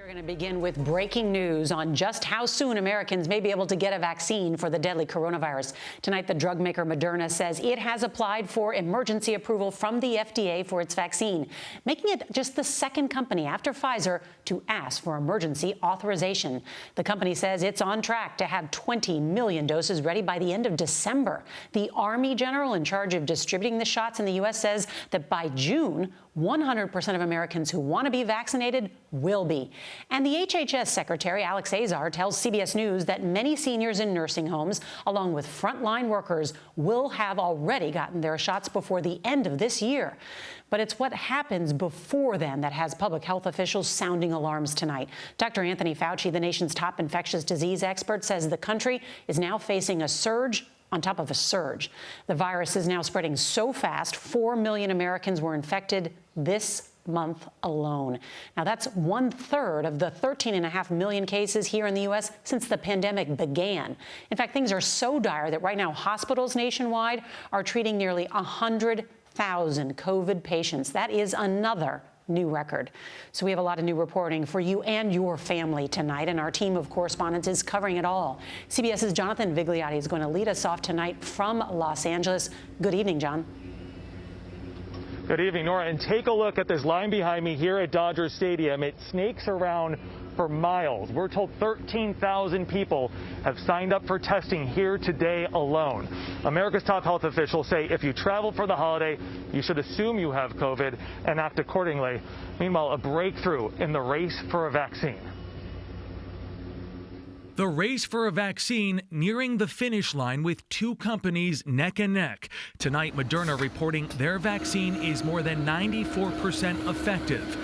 We're going to begin with breaking news on just how soon Americans may be able to get a vaccine for the deadly coronavirus. Tonight, the drug maker Moderna says it has applied for emergency approval from the FDA for its vaccine, making it just the second company after Pfizer to ask for emergency authorization. The company says it's on track to have 20 million doses ready by the end of December. The Army general in charge of distributing the shots in the U.S. says that by June, 100% of Americans who want to be vaccinated will be. And the HHS Secretary, Alex Azar, tells CBS News that many seniors in nursing homes, along with frontline workers, will have already gotten their shots before the end of this year. But it's what happens before then that has public health officials sounding alarms tonight. Dr. Anthony Fauci, the nation's top infectious disease expert, says the country is now facing a surge on top of a surge. The virus is now spreading so fast, 4 million Americans were infected this month alone. Now, that's 1/3 of the 13.5 million cases here in the U.S. since the pandemic began. In fact, things are so dire that right now hospitals nationwide are treating nearly 100,000 COVID patients. That is another new record. So we have a lot of new reporting for you and your family tonight, and our team of correspondents is covering it all. CBS's Jonathan Vigliotti is going to lead us off tonight from Los Angeles. Good evening, John. Good evening, Nora, and take a look at this line behind me here at Dodger Stadium. It snakes around for miles. We're told 13,000 people have signed up for testing here today alone. America's top health officials say if you travel for the holiday, you should assume you have COVID and act accordingly. Meanwhile, a breakthrough in the race for a vaccine. The race for a vaccine nearing the finish line with two companies neck and neck. Tonight, Moderna reporting their vaccine is more than 94% effective.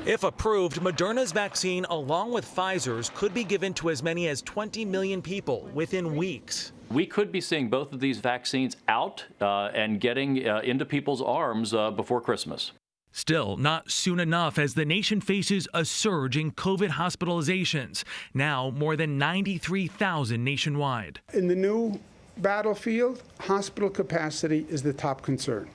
If approved, Moderna's vaccine, along with Pfizer's, could be given to as many as 20 million people within weeks. We could be seeing both of these vaccines out and getting into people's arms before Christmas. Still, not soon enough as the nation faces a surge in COVID hospitalizations, now more than 93,000 nationwide. In the new battlefield, hospital capacity is the top concern,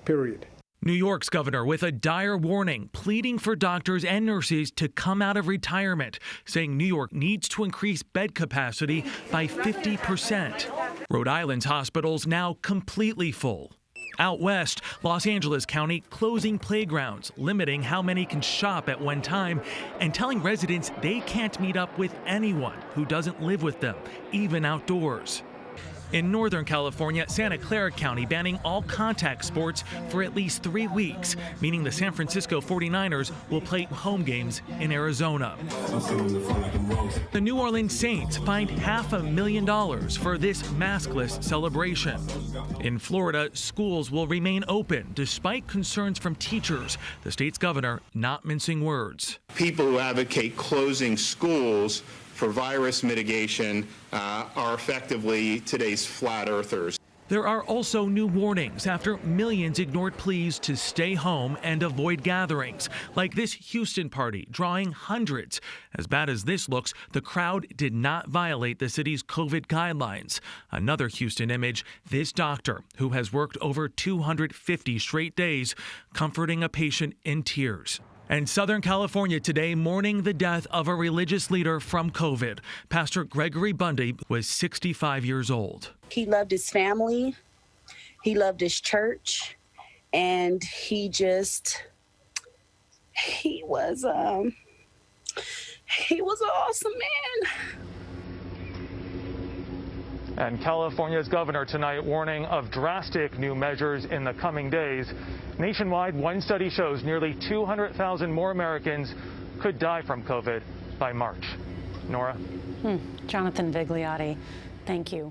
period. New York's governor with a dire warning, pleading for doctors and nurses to come out of retirement, saying New York needs to increase bed capacity by 50%. Rhode Island's hospitals now completely full. Out west, Los Angeles County closing playgrounds, limiting how many can shop at one time, and telling residents they can't meet up with anyone who doesn't live with them, even outdoors. In Northern California, Santa Clara County banning all contact sports for at least 3 weeks, meaning the San Francisco 49ers will play home games in Arizona. The New Orleans Saints fined $500,000 for this maskless celebration. In Florida, schools will remain open despite concerns from teachers, the state's governor not mincing words. People who advocate closing schools for virus mitigation are effectively today's flat earthers. There are also new warnings after millions ignored pleas to stay home and avoid gatherings, like this Houston party drawing hundreds. As bad as this looks, the crowd did not violate the city's COVID guidelines. Another Houston image, this doctor who has worked over 250 straight days, comforting a patient in tears. And Southern California today mourning the death of a religious leader from COVID. Pastor Gregory Bundy was 65 years old. He loved his family, he loved his church, and he was an awesome man. And California's governor tonight warning of drastic new measures in the coming days. Nationwide, one study shows nearly 200,000 more Americans could die from COVID by March. Nora? Jonathan Vigliotti, thank you.